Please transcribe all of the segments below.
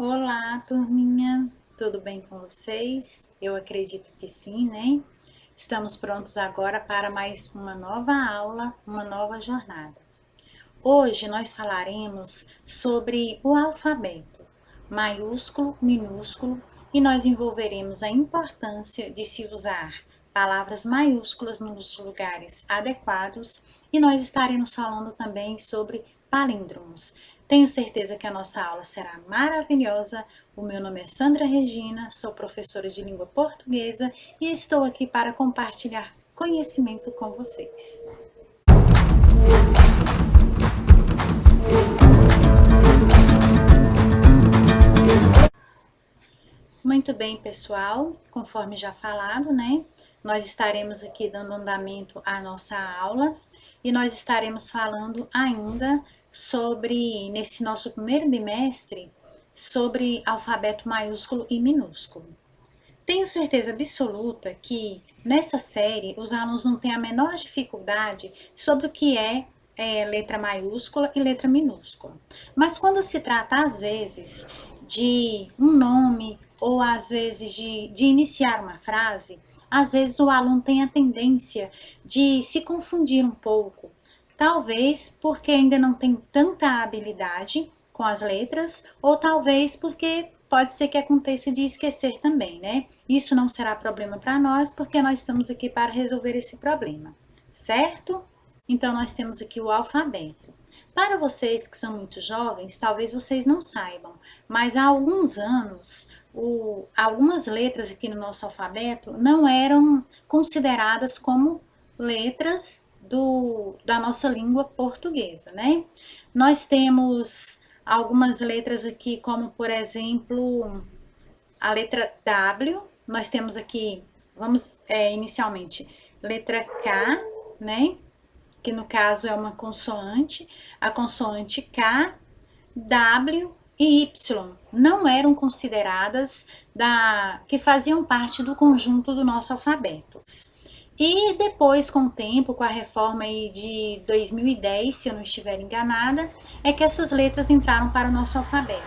Olá, turminha, tudo bem com vocês? Eu acredito que sim, né? Estamos prontos agora para mais uma nova aula, uma nova jornada. Hoje nós falaremos sobre o alfabeto, maiúsculo, minúsculo, e nós envolveremos a importância de se usar palavras maiúsculas nos lugares adequados e nós estaremos falando também sobre palíndromos. Tenho certeza que a nossa aula será maravilhosa. O meu nome é Sandra Regina, sou professora de língua portuguesa e estou aqui para compartilhar conhecimento com vocês. Muito bem, pessoal, conforme já falado, né? Nós estaremos aqui dando andamento à nossa aula e nós estaremos falando ainda sobre, nesse nosso primeiro bimestre, sobre alfabeto maiúsculo e minúsculo. Tenho certeza absoluta que nessa série os alunos não têm a menor dificuldade sobre o que é letra maiúscula e letra minúscula. Mas quando se trata, às vezes, de um nome ou às vezes de iniciar uma frase, às vezes o aluno tem a tendência de se confundir um pouco. Talvez porque ainda não tem tanta habilidade com as letras, ou talvez porque pode ser que aconteça de esquecer também, né? Isso não será problema para nós, porque nós estamos aqui para resolver esse problema, certo? Então, nós temos aqui o alfabeto. Para vocês que são muito jovens, talvez vocês não saibam, mas há alguns anos, algumas letras aqui no nosso alfabeto não eram consideradas como letras da nossa língua portuguesa, né? Nós temos algumas letras aqui, como por exemplo, a letra W, nós temos aqui, vamos inicialmente, letra K, né? Que no caso é uma consoante, a consoante K, W e Y não eram consideradas que faziam parte do conjunto do nosso alfabeto. E depois, com o tempo, com a reforma aí de 2010, se eu não estiver enganada, é que essas letras entraram para o nosso alfabeto.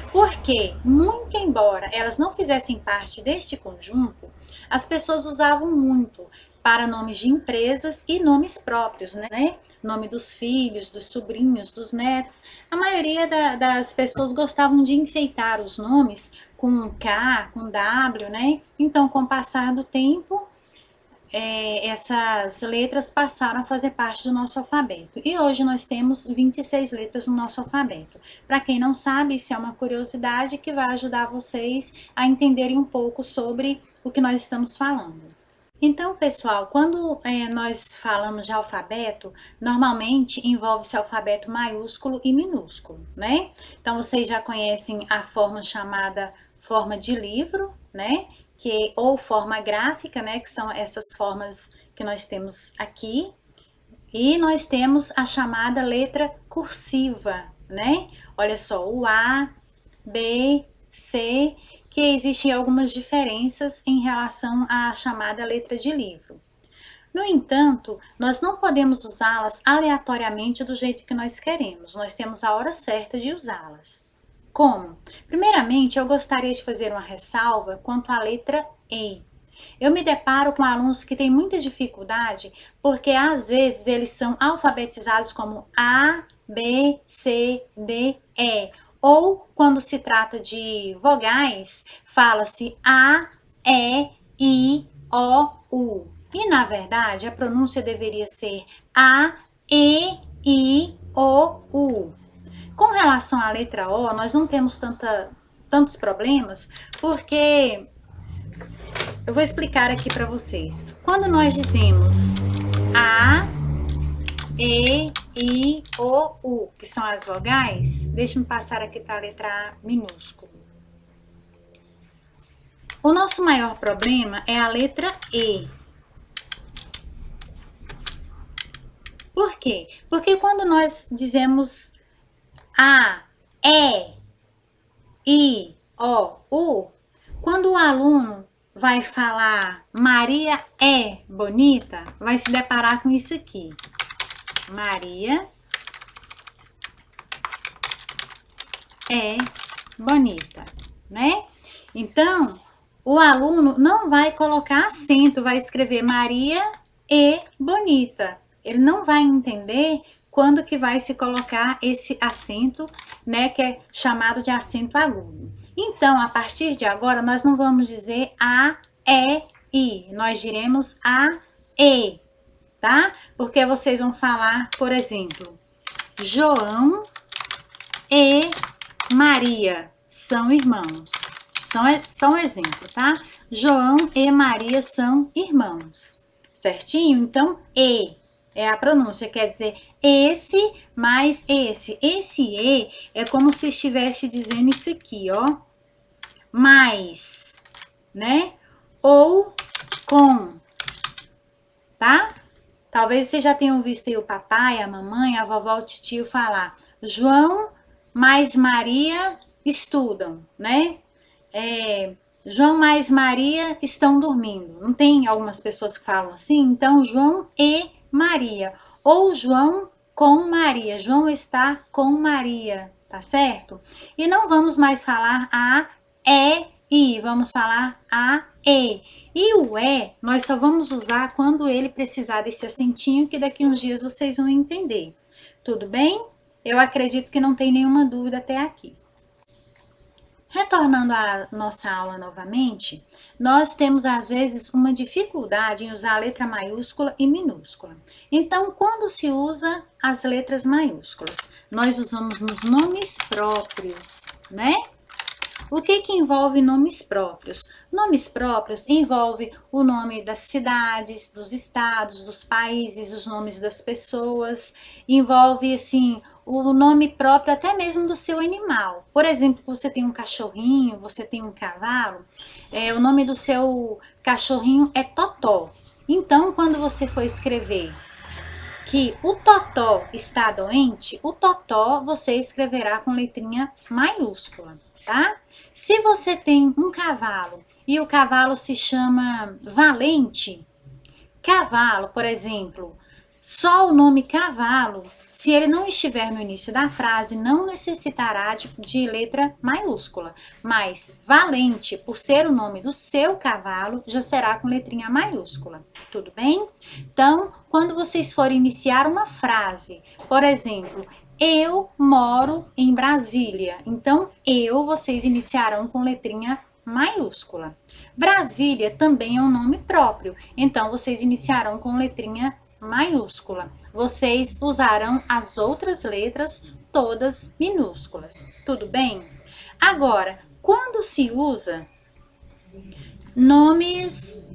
Porque, muito embora elas não fizessem parte deste conjunto, as pessoas usavam muito para nomes de empresas e nomes próprios, né? Nome dos filhos, dos sobrinhos, dos netos. A maioria das pessoas gostavam de enfeitar os nomes com K, com W, né? Então, com o passar do tempo, essas letras passaram a fazer parte do nosso alfabeto. E hoje nós temos 26 letras no nosso alfabeto. Para quem não sabe, isso é uma curiosidade que vai ajudar vocês a entenderem um pouco sobre o que nós estamos falando. Então, pessoal, quando nós falamos de alfabeto, normalmente envolve-se alfabeto maiúsculo e minúsculo, né? Então, vocês já conhecem a forma chamada forma de livro, né? Ou forma gráfica, né? Que são essas formas que nós temos aqui. E nós temos a chamada letra cursiva, né? Olha só, o A, B, C, que existem algumas diferenças em relação à chamada letra de livro. No entanto, nós não podemos usá-las aleatoriamente do jeito que nós queremos. Nós temos a hora certa de usá-las. Como? Primeiramente, eu gostaria de fazer uma ressalva quanto à letra E. Eu me deparo com alunos que têm muita dificuldade porque às vezes eles são alfabetizados como A, B, C, D, E. Ou quando se trata de vogais, fala-se A, E, I, O, U. E na verdade a pronúncia deveria ser A, E, I, O, U. Com relação à letra O, nós não temos tantos problemas, porque eu vou explicar aqui para vocês. Quando nós dizemos A, E, I, O, U, que são as vogais, deixa-me passar aqui para a letra A minúsculo. O nosso maior problema é a letra E. Por quê? Porque quando nós dizemos A, E, I, O, U, quando o aluno vai falar Maria é bonita, vai se deparar com isso aqui. Maria é bonita, né? Então, o aluno não vai colocar acento, vai escrever Maria e bonita. Ele não vai entender quando que vai se colocar esse acento, né, que é chamado de acento agudo. Então, a partir de agora, nós não vamos dizer a, i, nós diremos a, e, tá? Porque vocês vão falar, por exemplo, João e Maria são irmãos. Só um exemplo, tá? João e Maria são irmãos, certinho? Então, e é a pronúncia, quer dizer esse mais esse. Esse e é como se estivesse dizendo isso aqui, ó. Mais, né? Ou com, tá? Talvez vocês já tenham visto aí o papai, a mamãe, a vovó, o tio falar João mais Maria estudam, né? João mais Maria estão dormindo. Não tem algumas pessoas que falam assim? Então, João e Maria. Ou João com Maria. João está com Maria, tá certo? E não vamos mais falar a, i. Vamos falar a, e. E o nós só vamos usar quando ele precisar desse acentinho, que daqui uns dias vocês vão entender. Tudo bem? Eu acredito que não tem nenhuma dúvida até aqui. Retornando à nossa aula novamente, nós temos às vezes uma dificuldade em usar a letra maiúscula e minúscula. Então, quando se usa as letras maiúsculas? Nós usamos nos nomes próprios, né? O que envolve nomes próprios? Nomes próprios envolve o nome das cidades, dos estados, dos países, os nomes das pessoas, envolve, assim, o nome próprio até mesmo do seu animal. Por exemplo, você tem um cachorrinho, você tem um cavalo, o nome do seu cachorrinho é Totó. Então, quando você for escrever que o Totó está doente, o Totó você escreverá com letrinha maiúscula, tá? Se você tem um cavalo e o cavalo se chama Valente, cavalo, por exemplo, só o nome cavalo, se ele não estiver no início da frase, não necessitará de letra maiúscula. Mas Valente, por ser o nome do seu cavalo, já será com letrinha maiúscula. Tudo bem? Então, quando vocês forem iniciar uma frase, por exemplo, eu moro em Brasília. Então, vocês iniciarão com letrinha maiúscula. Brasília também é um nome próprio. Então, vocês iniciarão com letrinha maiúscula. Vocês usarão as outras letras todas minúsculas. Tudo bem? Agora, quando se usa nomes...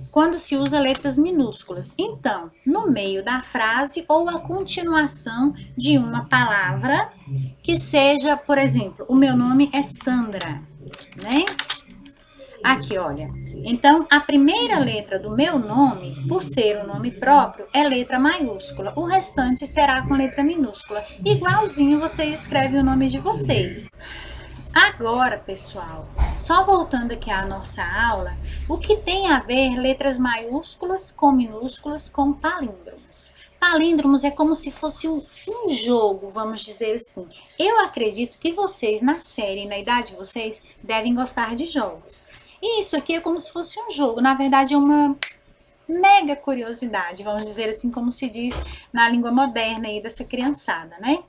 quando se usa letras minúsculas. Então, no meio da frase ou a continuação de uma palavra que seja, por exemplo, o meu nome é Sandra, né? Aqui, olha. Então, a primeira letra do meu nome, por ser um nome próprio, é letra maiúscula. O restante será com letra minúscula. Igualzinho vocês escrevem o nome de vocês. Agora, pessoal, só voltando aqui à nossa aula, o que tem a ver letras maiúsculas com minúsculas com palíndromos? Palíndromos é como se fosse um jogo, vamos dizer assim. Eu acredito que vocês, na série, na idade de vocês, devem gostar de jogos. E isso aqui é como se fosse um jogo, na verdade é uma mega curiosidade, vamos dizer assim, como se diz na língua moderna aí dessa criançada, né?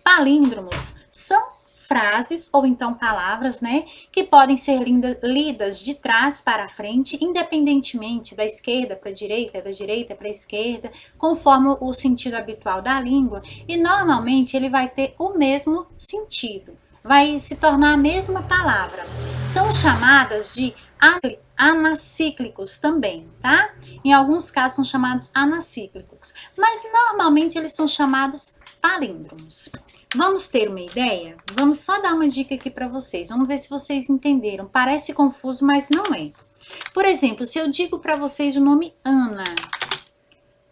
Palíndromos são frases ou então palavras, né, que podem ser lidas de trás para frente, independentemente da esquerda para a direita, da direita para a esquerda, conforme o sentido habitual da língua, e normalmente ele vai ter o mesmo sentido, vai se tornar a mesma palavra. São chamadas de anacíclicos também, tá? Em alguns casos são chamados anacíclicos, mas normalmente eles são chamados palíndromos. Vamos ter uma ideia? Vamos só dar uma dica aqui para vocês. Vamos ver se vocês entenderam. Parece confuso, mas não é. Por exemplo, se eu digo para vocês o nome Ana.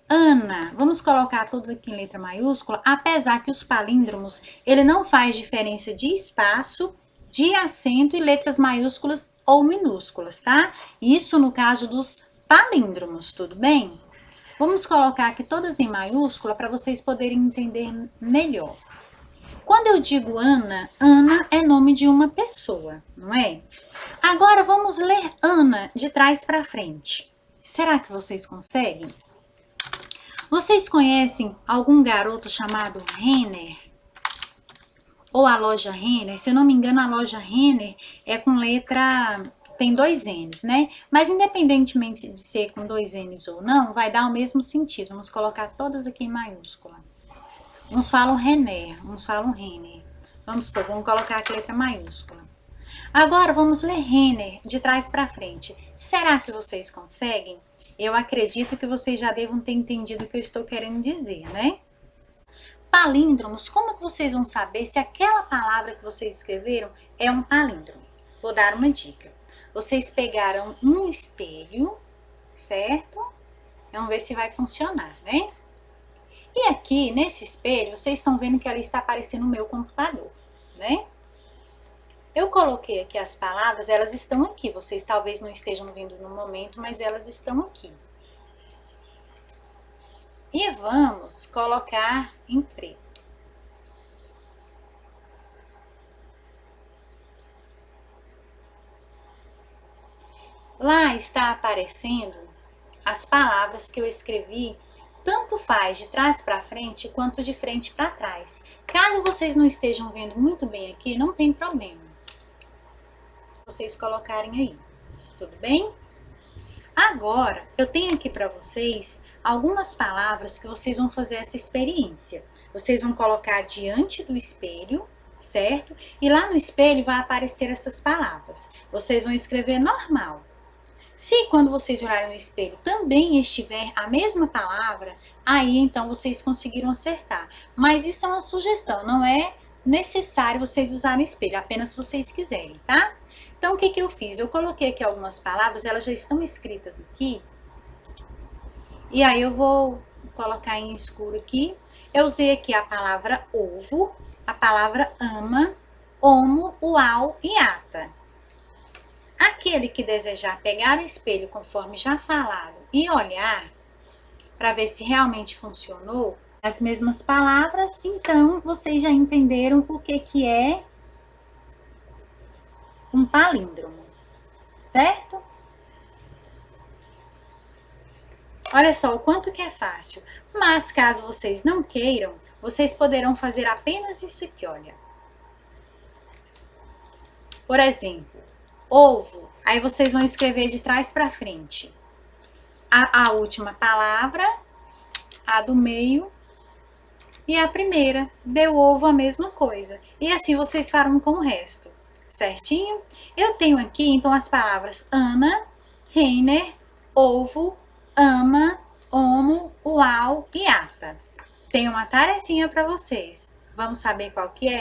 Ana, vamos colocar tudo aqui em letra maiúscula, apesar que os palíndromos, ele não faz diferença de espaço, de acento e letras maiúsculas ou minúsculas, tá? Isso no caso dos palíndromos, tudo bem? Vamos colocar aqui todas em maiúscula para vocês poderem entender melhor. Quando eu digo Ana, Ana é nome de uma pessoa, não é? Agora vamos ler Ana de trás para frente. Será que vocês conseguem? Vocês conhecem algum garoto chamado Renner? Ou a loja Renner? Se eu não me engano, a loja Renner é com letra... tem 2 N's, né? Mas independentemente de ser com 2 N's ou não, vai dar o mesmo sentido. Vamos colocar todas aqui em maiúscula. Uns falam Renner, uns falam Renner. Vamos colocar aqui a letra maiúscula. Agora vamos ler Renner de trás para frente. Será que vocês conseguem? Eu acredito que vocês já devam ter entendido o que eu estou querendo dizer, né? Palíndromos, como que vocês vão saber se aquela palavra que vocês escreveram é um palíndromo? Vou dar uma dica. Vocês pegaram um espelho, certo? Vamos ver se vai funcionar, né? E aqui, nesse espelho, vocês estão vendo que ali está aparecendo o meu computador, né? Eu coloquei aqui as palavras, elas estão aqui. Vocês talvez não estejam vendo no momento, mas elas estão aqui. E vamos colocar em preto. Lá está aparecendo as palavras que eu escrevi, tanto faz de trás para frente quanto de frente para trás. Caso vocês não estejam vendo muito bem aqui, não tem problema. Vocês colocarem aí, tudo bem? Agora, eu tenho aqui para vocês algumas palavras que vocês vão fazer essa experiência. Vocês vão colocar diante do espelho, certo? E lá no espelho vai aparecer essas palavras. Vocês vão escrever normal. Se quando vocês olharem no espelho também estiver a mesma palavra, aí então vocês conseguiram acertar. Mas isso é uma sugestão, não é necessário vocês usarem o espelho, apenas se vocês quiserem, tá? Então, o que que eu fiz? Eu coloquei aqui algumas palavras, elas já estão escritas aqui. E aí eu vou colocar em escuro aqui. Eu usei aqui a palavra ovo, a palavra ama, homo, uau e ata. Aquele que desejar pegar o espelho, conforme já falado, e olhar, para ver se realmente funcionou, as mesmas palavras, então vocês já entenderam o que que é um palíndromo, certo? Olha só o quanto que é fácil. Mas caso vocês não queiram, vocês poderão fazer apenas isso aqui, olha. Por exemplo, ovo. Aí vocês vão escrever de trás para frente. A última palavra, a do meio e a primeira. Deu ovo, a mesma coisa. E assim vocês farão com o resto. Certinho? Eu tenho aqui, então, as palavras Ana, Renner, ovo, ama, homo, uau e ata. Tenho uma tarefinha para vocês. Vamos saber qual que é?